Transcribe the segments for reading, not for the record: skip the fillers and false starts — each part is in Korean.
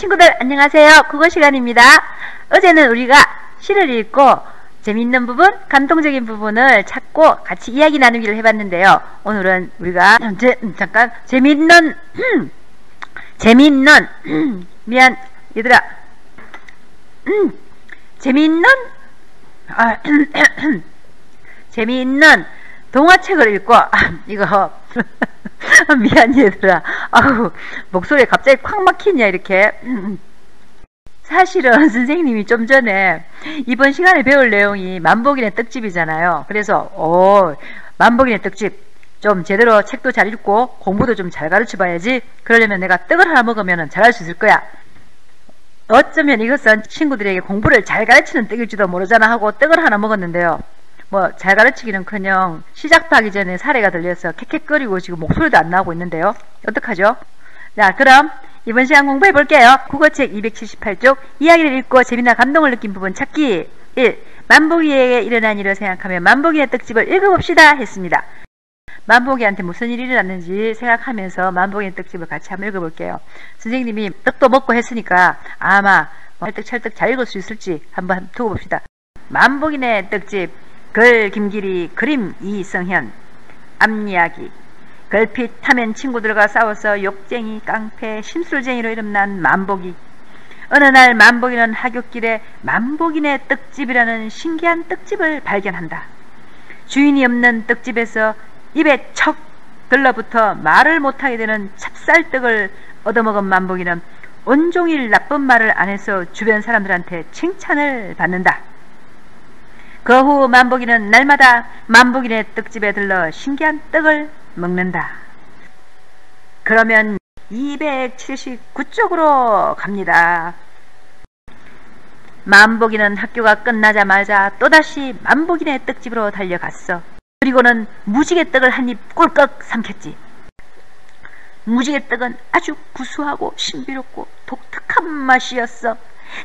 친구들 안녕하세요. 국어 시간입니다. 어제는 우리가 시를 읽고 재미있는 부분, 감동적인 부분을 찾고 같이 이야기 나누기를 해봤는데요. 오늘은 우리가 잠깐 재미있는 미안 얘들아 재미있는 동화책을 읽고 이거 미안 얘들아 아우 목소리에 갑자기 콱 막히냐 이렇게. 사실은 선생님이 좀 전에 이번 시간에 배울 내용이 만복인의 떡집이잖아요. 그래서 만복인의 떡집 좀 제대로 책도 잘 읽고 공부도 좀 잘 가르쳐 봐야지. 그러려면 내가 떡을 하나 먹으면 잘할 수 있을 거야. 어쩌면 이것은 친구들에게 공부를 잘 가르치는 떡일지도 모르잖아 하고 떡을 하나 먹었는데요. 뭐 잘 가르치기는커녕 시작도 하기 전에 사례가 들려서 캑캑거리고 지금 목소리도 안 나오고 있는데요. 어떡하죠? 자, 그럼 이번 시간 공부해 볼게요. 국어책 278쪽 이야기를 읽고 재미나 감동을 느낀 부분 찾기. 1. 만복이에게 일어난 일을 생각하며 만복이의 떡집을 읽어봅시다 했습니다. 만복이한테 무슨 일이 일어났는지 생각하면서 만복이의 떡집을 같이 한번 읽어볼게요. 선생님이 떡도 먹고 했으니까 아마 찰떡찰떡 잘 읽을 수 있을지 한번 두고 봅시다. 만복인의 떡집. 글 김길이, 그림 이성현. 앞이야기. 걸핏하면 친구들과 싸워서 욕쟁이, 깡패, 심술쟁이로 이름난 만복이. 어느 날 만복이는 하굣길에 만복인의 떡집이라는 신기한 떡집을 발견한다. 주인이 없는 떡집에서 입에 척 들러붙어 말을 못하게 되는 찹쌀떡을 얻어먹은 만복이는 온종일 나쁜 말을 안 해서 주변 사람들한테 칭찬을 받는다. 그 후 만복이는 날마다 만복인의 떡집에 들러 신기한 떡을 먹는다. 그러면 279쪽으로 갑니다. 만복이는 학교가 끝나자마자 또다시 만복인의 떡집으로 달려갔어. 그리고는 무지개 떡을 한 입 꿀꺽 삼켰지. 무지개 떡은 아주 구수하고 신비롭고 독특한 맛이었어.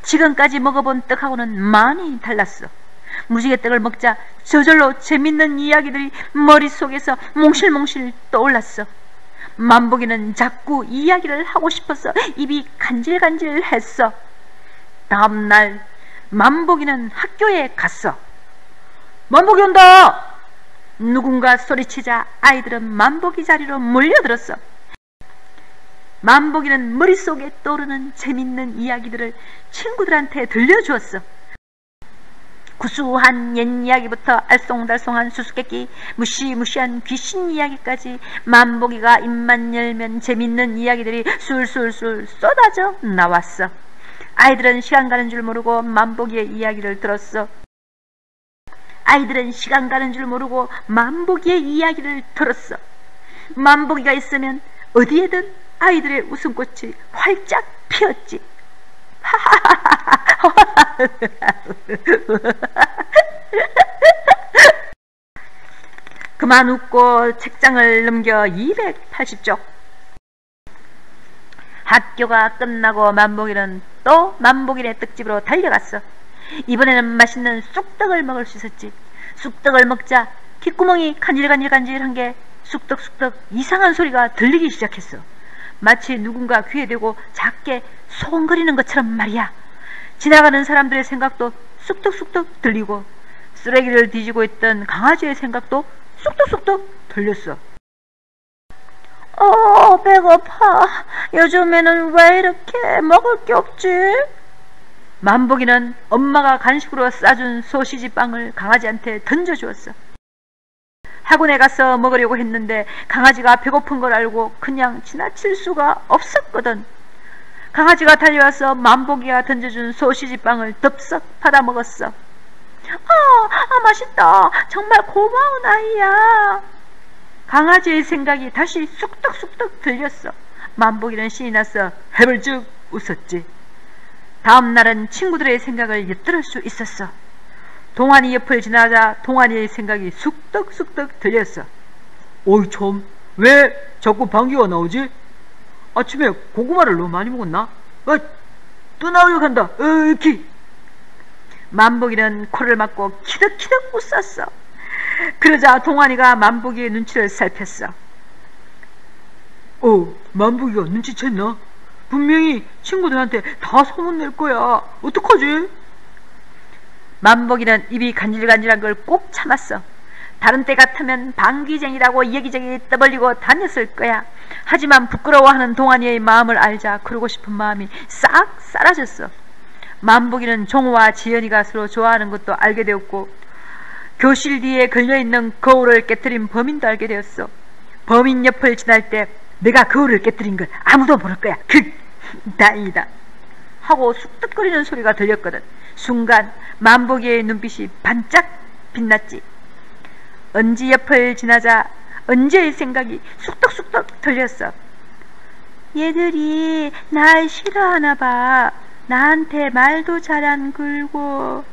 지금까지 먹어본 떡하고는 많이 달랐어. 무지개 떡을 먹자 저절로 재밌는 이야기들이 머릿속에서 몽실몽실 떠올랐어. 만복이는 자꾸 이야기를 하고 싶어서 입이 간질간질했어. 다음날 만복이는 학교에 갔어. 만복이 온다! 누군가 소리치자 아이들은 만복이 자리로 몰려들었어. 만복이는 머릿속에 떠오르는 재밌는 이야기들을 친구들한테 들려주었어. 구수한 옛 이야기부터 알쏭달쏭한 수수께끼, 무시무시한 귀신 이야기까지 만복이가 입만 열면 재밌는 이야기들이 술술술 쏟아져 나왔어. 아이들은 시간 가는 줄 모르고 만복이의 이야기를 들었어. 만복이가 있으면 어디에든 아이들의 웃음꽃이 활짝 피었지. 그만 웃고 책장을 넘겨 280쪽. 학교가 끝나고 만복이는 또 만복인의 떡집으로 달려갔어. 이번에는 맛있는 쑥떡을 먹을 수 있었지. 쑥떡을 먹자 귓구멍이 간질간질한 게 쑥떡쑥떡 이상한 소리가 들리기 시작했어. 마치 누군가 귀에 대고 작게 소곤거리는 것처럼 말이야. 지나가는 사람들의 생각도 쑥떡쑥떡 들리고 쓰레기를 뒤지고 있던 강아지의 생각도 쑥떡쑥떡 들렸어. 배고파. 요즘에는 왜 이렇게 먹을 게 없지? 만복이는 엄마가 간식으로 싸준 소시지 빵을 강아지한테 던져주었어. 학원에 가서 먹으려고 했는데 강아지가 배고픈 걸 알고 그냥 지나칠 수가 없었거든. 강아지가 달려와서 만복이가 던져준 소시지 빵을 덥석 받아 먹었어. 맛있다. 정말 고마운 아이야. 강아지의 생각이 다시 쑥떡쑥떡 들렸어. 만복이는 신이 나서 해벌쭉 웃었지. 다음 날은 친구들의 생각을 엿들을 수 있었어. 동환이 옆을 지나자 동환이의 생각이 쑥떡쑥떡 들렸어. 어이 참, 왜 자꾸 방귀가 나오지? 아침에 고구마를 너무 많이 먹었나? 또 나오려고 한다. 이렇게. 만복이는 코를 막고 키득키득 웃었어. 그러자 동환이가 만복이의 눈치를 살폈어. 만복이가 눈치챘나? 분명히 친구들한테 다 소문낼 거야. 어떡하지? 만복이는 입이 간질간질한 걸 꼭 참았어. 다른 때 같으면 방귀쟁이라고 여기저기 떠벌리고 다녔을 거야. 하지만 부끄러워하는 동안이의 마음을 알자 그러고 싶은 마음이 싹 사라졌어. 만복이는 종호와 지연이가 서로 좋아하는 것도 알게 되었고, 교실 뒤에 걸려있는 거울을 깨뜨린 범인도 알게 되었어. 범인 옆을 지날 때 내가 거울을 깨뜨린 걸 아무도 모를 거야. 다행이다 하고 쑥덕거리는 소리가 들렸거든. 순간 만복이의 눈빛이 반짝 빛났지. 은지 옆을 지나자 은지의 생각이 쑥덕쑥덕 들렸어. 얘들이 날 싫어하나 봐. 나한테 말도 잘 안 걸고.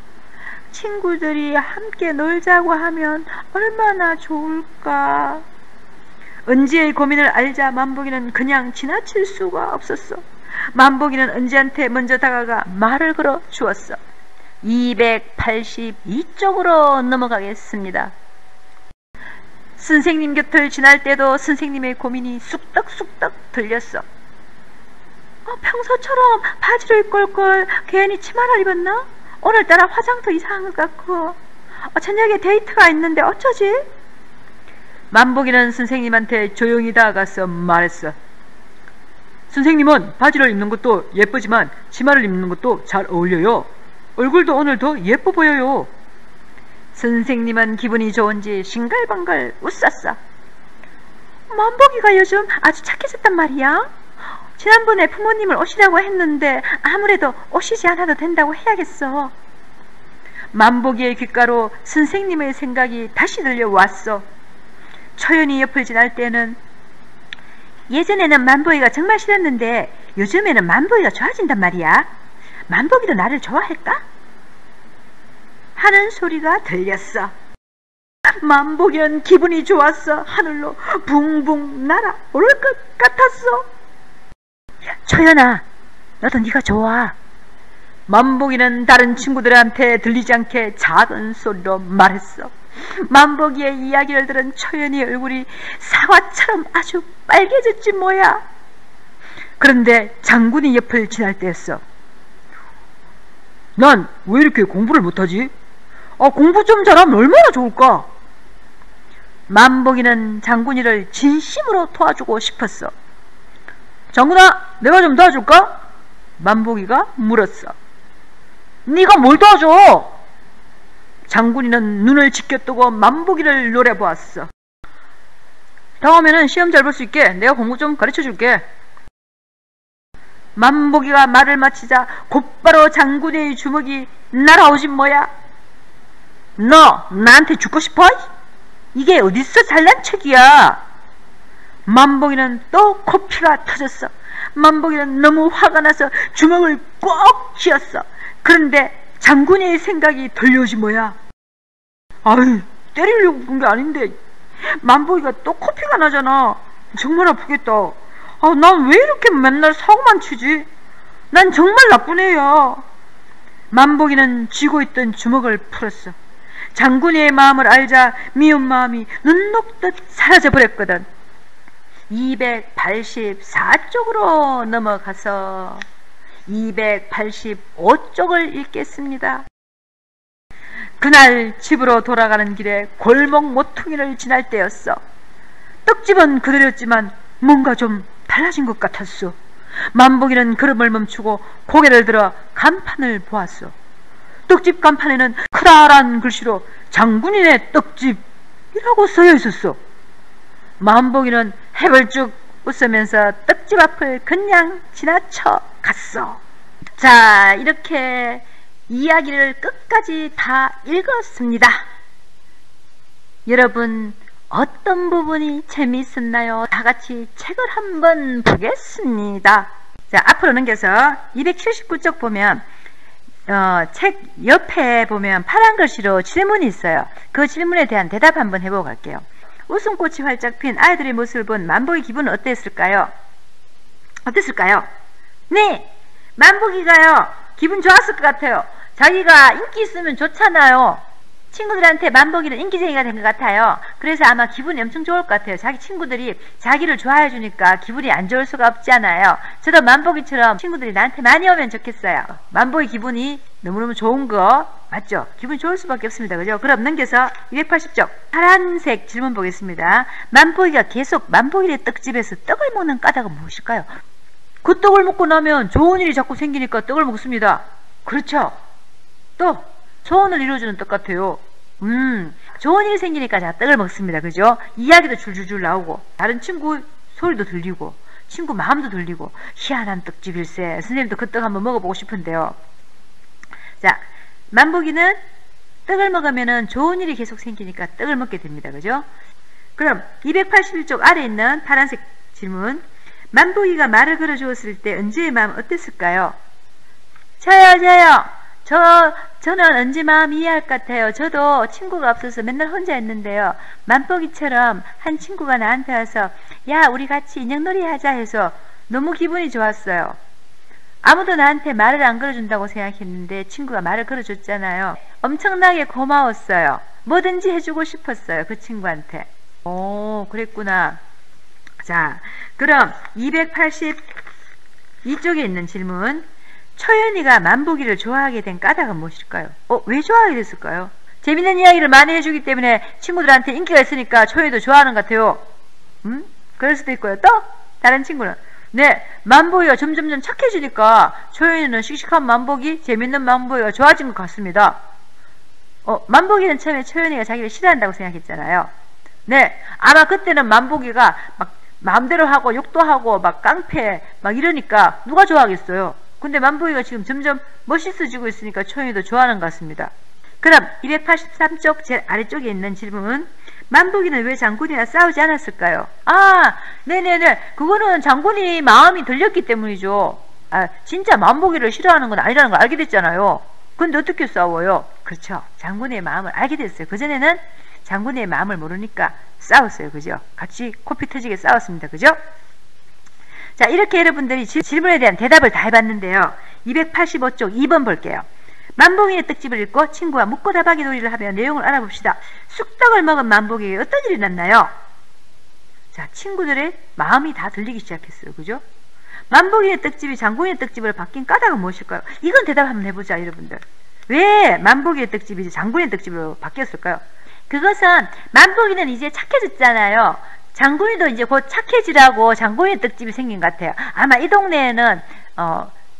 친구들이 함께 놀자고 하면 얼마나 좋을까. 은지의 고민을 알자 만복이는 그냥 지나칠 수가 없었어. 만복이는 은지한테 먼저 다가가 말을 걸어 주었어. 282쪽으로 넘어가겠습니다. 선생님 곁을 지날 때도 선생님의 고민이 쑥덕쑥덕 들렸어. 평소처럼 바지를 입고 올 걸 괜히 치마를 입었나? 오늘따라 화장도 이상한 것 같고. 저녁에 데이트가 있는데 어쩌지? 만복이는 선생님한테 조용히 다가가서 말했어. 선생님은 바지를 입는 것도 예쁘지만 치마를 입는 것도 잘 어울려요. 얼굴도 오늘 더 예뻐 보여요. 선생님은 기분이 좋은지 싱글벙글 웃었어. 만복이가 요즘 아주 착해졌단 말이야. 지난번에 부모님을 오시라고 했는데 아무래도 오시지 않아도 된다고 해야겠어. 만복이의 귓가로 선생님의 생각이 다시 들려왔어. 초연이 옆을 지날 때는 예전에는 만복이가 정말 싫었는데 요즘에는 만복이가 좋아진단 말이야. 만복이도 나를 좋아할까? 하는 소리가 들렸어. 만복이는 기분이 좋았어. 하늘로 붕붕 날아 오를 것 같았어. 초연아, 너도 네가 좋아. 만복이는 다른 친구들한테 들리지 않게 작은 소리로 말했어. 만복이의 이야기를 들은 초연이 얼굴이 사과처럼 아주 빨개졌지 뭐야. 그런데 장군이 옆을 지날 때였어. 난 왜 이렇게 공부를 못하지? 공부 좀 잘하면 얼마나 좋을까? 만복이는 장군이를 진심으로 도와주고 싶었어. 장군아, 내가 좀 도와줄까? 만복이가 물었어. 네가 뭘 도와줘? 장군이는 눈을 지켜뜨고 만복이를 노려보았어. 다음에는 시험 잘 볼 수 있게 내가 공부 좀 가르쳐줄게. 만복이가 말을 마치자 곧바로 장군의 주먹이 날아오진 뭐야. 너 나한테 죽고 싶어? 이게 어딨어 잘난 척이야. 만복이는 또 코피가 터졌어. 만복이는 너무 화가 나서 주먹을 꼭 쥐었어. 그런데 장군의 생각이 들려오지 뭐야. 아유, 때리려고 본 게 아닌데 만복이가 또 코피가 나잖아. 정말 아프겠다. 난 왜 이렇게 맨날 사고만 치지? 난 정말 나쁜 애야. 만복이는 쥐고 있던 주먹을 풀었어. 장군의 마음을 알자 미운 마음이 눈 녹듯 사라져버렸거든. 284쪽으로 넘어가서 285쪽을 읽겠습니다. 그날 집으로 돌아가는 길에 골목 모퉁이를 지날 때였어. 떡집은 그대로였지만 뭔가 좀 달라진 것 같았어. 만복이는 걸음을 멈추고 고개를 들어 간판을 보았어. 떡집 간판에는 크다란 글씨로 장군이네 떡집이라고 써여 있었어. 만복이는 해벌쭉 웃으면서 떡집 앞을 그냥 지나쳐 갔어. 자, 이렇게 이야기를 끝까지 다 읽었습니다. 여러분, 어떤 부분이 재미있었나요? 다 같이 책을 한번 보겠습니다. 자, 앞으로 넘겨서 279쪽 보면 책 옆에 보면 파란 글씨로 질문이 있어요. 그 질문에 대한 대답 한번 해보고 갈게요. 웃음꽃이 활짝 핀 아이들의 모습을 본 만복이 기분은 어땠을까요? 네! 만복이가요, 기분 좋았을 것 같아요. 자기가 인기 있으면 좋잖아요. 친구들한테 만복이는 인기쟁이가 된 것 같아요. 그래서 아마 기분이 엄청 좋을 것 같아요. 자기 친구들이 자기를 좋아해 주니까 기분이 안 좋을 수가 없잖아요. 저도 만복이처럼 친구들이 나한테 많이 오면 좋겠어요. 만복이 기분이 너무너무 좋은 거 맞죠? 기분이 좋을 수밖에 없습니다. 그죠? 그럼 넘겨서 280쪽 파란색 질문 보겠습니다. 만복이가 계속 만복이의 떡집에서 떡을 먹는 까닭은 무엇일까요? 그 떡을 먹고 나면 좋은 일이 자꾸 생기니까 떡을 먹습니다. 그렇죠? 또 소원을 이루어주는 떡 같아요. 좋은 일이 생기니까 자 떡을 먹습니다. 그죠? 이야기도 줄줄줄 나오고 다른 친구 소리도 들리고 친구 마음도 들리고 희한한 떡집일세. 선생님도 그 떡 한번 먹어보고 싶은데요. 자, 만복이는 떡을 먹으면 좋은 일이 계속 생기니까 떡을 먹게 됩니다. 그죠? 그럼 281쪽 아래에 있는 파란색 질문. 만복이가 말을 걸어주었을 때 은지의 마음 어땠을까요? 저요. 저는 은지 마음 이해할 것 같아요. 저도 친구가 없어서 맨날 혼자 있는데요. 만복이처럼 한 친구가 나한테 와서 야 우리 같이 인형놀이 하자 해서 너무 기분이 좋았어요. 아무도 나한테 말을 안 걸어준다고 생각했는데 친구가 말을 걸어줬잖아요. 엄청나게 고마웠어요. 뭐든지 해주고 싶었어요. 그 친구한테. 오 그랬구나. 자 그럼 282쪽에 있는 질문. 초연이가 만복이를 좋아하게 된 까닭은 무엇일까요? 왜 좋아하게 됐을까요? 재밌는 이야기를 많이 해주기 때문에 친구들한테 인기가 있으니까 초연이도 좋아하는 것 같아요. 그럴 수도 있고요. 또 다른 친구는 네 만복이가 점점점 착해지니까 초연이는 씩씩한 만복이 재밌는 만복이가 좋아진 것 같습니다. 만복이는 처음에 초연이가 자기를 싫어한다고 생각했잖아요. 네 아마 그때는 만복이가 막 마음대로 하고 욕도 하고 막 깡패 막 이러니까 누가 좋아하겠어요. 근데 만복이가 지금 점점 멋있어지고 있으니까 초연이도 좋아하는 것 같습니다. 그럼 283쪽 제일 아래쪽에 있는 질문. 만복이는 왜 장군이랑 싸우지 않았을까요? 네네네. 그거는 장군이 마음이 들렸기 때문이죠. 진짜 만복이를 싫어하는 건 아니라는 걸 알게 됐잖아요. 근데 어떻게 싸워요? 그렇죠. 장군의 마음을 알게 됐어요. 그전에는 장군의 마음을 모르니까 싸웠어요. 그죠? 같이 코피 터지게 싸웠습니다. 그죠? 자 이렇게 여러분들이 질문에 대한 대답을 다 해봤는데요. 285쪽 2번 볼게요. 만복이의 떡집을 읽고 친구와 묻고 답하기 놀이를 하며 내용을 알아봅시다. 쑥떡을 먹은 만복이에게 어떤 일이 났나요? 자 친구들의 마음이 다 들리기 시작했어요. 그죠? 만복이의 떡집이 장군의 떡집으로 바뀐 까닭은 무엇일까요? 이건 대답 한번 해보자 여러분들. 왜 만복이의 떡집이 장군의 떡집으로 바뀌었을까요? 그것은 만복이는 이제 착해졌잖아요. 장군이도 이제 곧 착해지라고 장군의 떡집이 생긴 것 같아요. 아마 이 동네에는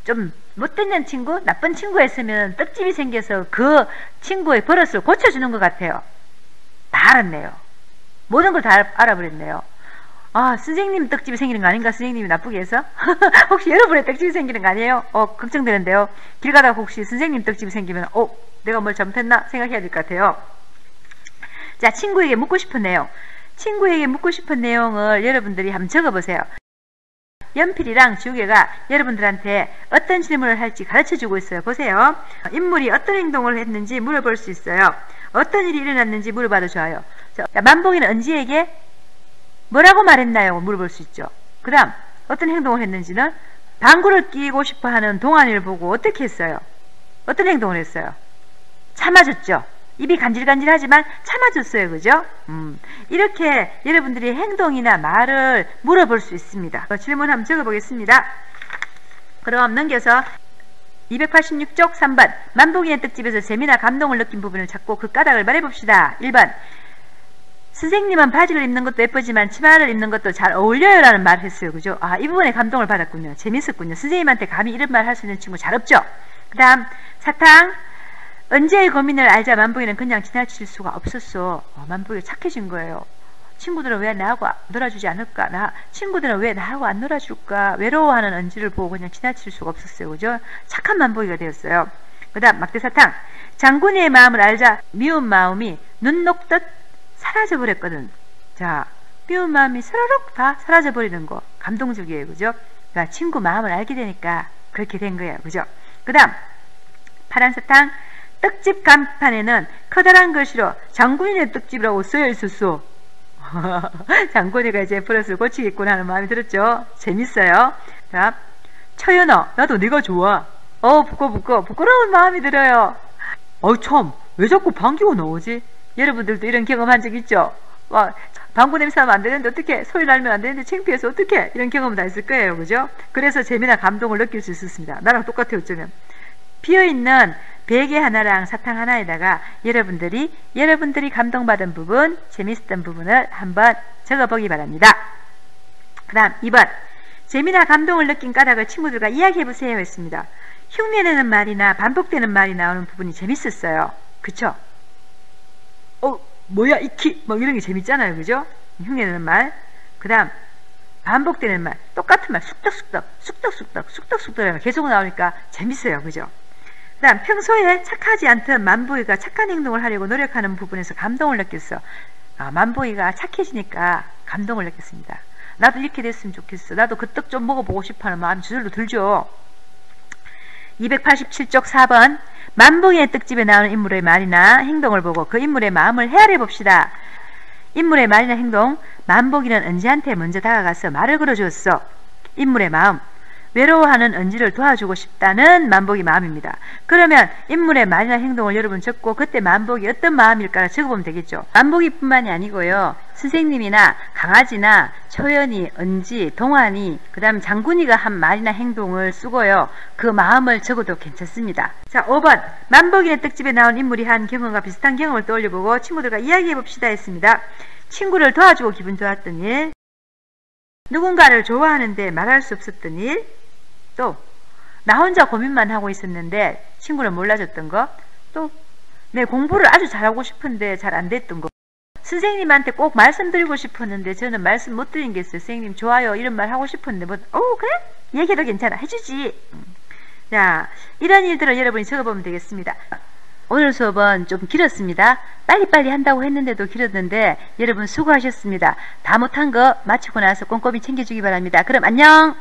좀 못되는 친구, 나쁜 친구였으면 떡집이 생겨서 그 친구의 버릇을 고쳐주는 것 같아요. 다 알았네요. 모든 걸 다 알아버렸네요. 선생님 떡집이 생기는 거 아닌가? 선생님이 나쁘게 해서? 혹시 여러분의 떡집이 생기는 거 아니에요? 걱정되는데요. 길 가다가 혹시 선생님 떡집이 생기면 내가 뭘 잘못했나? 생각해야 될 것 같아요. 자, 친구에게 묻고 싶은 내용. 친구에게 묻고 싶은 내용을 여러분들이 한번 적어보세요. 연필이랑 지우개가 여러분들한테 어떤 질문을 할지 가르쳐주고 있어요. 보세요. 인물이 어떤 행동을 했는지 물어볼 수 있어요. 어떤 일이 일어났는지 물어봐도 좋아요. 자, 만복이는 은지에게 뭐라고 말했나요? 물어볼 수 있죠. 그 다음 어떤 행동을 했는지는 방구를 끼고 싶어하는 동안이를 보고 어떻게 했어요? 어떤 행동을 했어요? 참아줬죠. 입이 간질간질하지만 참아줬어요. 그죠? 이렇게 여러분들이 행동이나 말을 물어볼 수 있습니다. 질문 한번 적어보겠습니다. 그럼 넘겨서 286쪽 3번. 만복이의 떡집에서 재미나 감동을 느낀 부분을 찾고 그 까닭을 말해봅시다. 1번. 선생님은 바지를 입는 것도 예쁘지만 치마를 입는 것도 잘 어울려요 라는 말을 했어요. 그죠? 이 부분에 감동을 받았군요. 재밌었군요. 선생님한테 감히 이런 말 할 수 있는 친구 잘 없죠? 그 다음 사탕. 은지의 고민을 알자 만복이는 그냥 지나칠 수가 없었어. 만복이가 착해진 거예요. 친구들은 왜 나하고 놀아주지 않을까? 친구들은 왜 나하고 안 놀아줄까? 외로워하는 은지를 보고 그냥 지나칠 수가 없었어요. 그죠? 착한 만복이가 되었어요. 그 다음 막대사탕. 장군이의 마음을 알자 미운 마음이 눈 녹듯 사라져버렸거든. 자, 미운 마음이 스르륵 다 사라져버리는 거 감동적이에요. 그죠? 그러니까 친구 마음을 알게 되니까 그렇게 된 거예요. 그죠? 그 다음 파란사탕. 떡집 간판에는 커다란 글씨로 장군이네 떡집이라고 쓰여 있었어. 장군이가 이제 버릇을 고치겠구나 하는 마음이 들었죠. 재밌어요. 자, 처연아 나도 네가 좋아. 부끄러운 마음이 들어요. 참 왜 자꾸 방귀가 나오지? 여러분들도 이런 경험한 적 있죠? 와, 방구 냄새 나면 안 되는데 어떻게, 소리 나면 안 되는데 창피해서 어떻게, 이런 경험 다 있을 거예요. 그죠? 그래서 재미나 감동을 느낄 수 있었습니다. 나랑 똑같아요, 어쩌면. 비어있는 베개 하나랑 사탕 하나에다가 여러분들이 감동받은 부분, 재밌었던 부분을 한번 적어보기 바랍니다. 그 다음 2번. 재미나 감동을 느낀 까닭을 친구들과 이야기해보세요 했습니다. 흉내내는 말이나 반복되는 말이 나오는 부분이 재밌었어요. 그쵸? 뭐야 이키 뭐 이런 게 재밌잖아요. 그죠? 흉내내는 말. 그 다음 반복되는 말, 똑같은 말, 쑥덕쑥덕 계속 나오니까 재밌어요. 그죠? 그 다음 평소에 착하지 않던 만보이가 착한 행동을 하려고 노력하는 부분에서 감동을 느꼈어. 만보이가 착해지니까 감동을 느꼈습니다. 나도 이렇게 됐으면 좋겠어. 나도 그 떡 좀 먹어보고 싶어하는 마음이 저절로 들죠. 287쪽 4번. 만보이의 떡집에 나오는 인물의 말이나 행동을 보고 그 인물의 마음을 헤아려 봅시다. 인물의 말이나 행동. 만보기는 은지한테 먼저 다가가서 말을 걸어주었어. 인물의 마음. 외로워하는 은지를 도와주고 싶다는 만보기 마음입니다. 그러면 인물의 말이나 행동을 여러분 적고 그때 만보기 어떤 마음일까 적어보면 되겠죠. 만보기뿐만이 아니고요. 선생님이나 강아지나 초연이, 은지, 동환이, 그 다음 장군이가 한 말이나 행동을 쓰고요. 그 마음을 적어도 괜찮습니다. 자, 5번. 만보기의 떡집에 나온 인물이 한 경험과 비슷한 경험을 떠올려보고 친구들과 이야기해봅시다 했습니다. 친구를 도와주고 기분 좋았던 일, 누군가를 좋아하는데 말할 수 없었던 일, 또 나 혼자 고민만 하고 있었는데 친구를 몰라줬던 거, 또 내 공부를 아주 잘하고 싶은데 잘 안 됐던 거, 선생님한테 꼭 말씀드리고 싶었는데 저는 말씀 못 드린 게 있어요. 선생님 좋아요 이런 말 하고 싶었는데 그래? 얘기해도 괜찮아 해주지. 자, 이런 일들을 여러분이 적어보면 되겠습니다. 오늘 수업은 좀 길었습니다. 빨리빨리 한다고 했는데도 길었는데 여러분 수고하셨습니다. 다 못한 거 마치고 나서 꼼꼼히 챙겨주기 바랍니다. 그럼 안녕.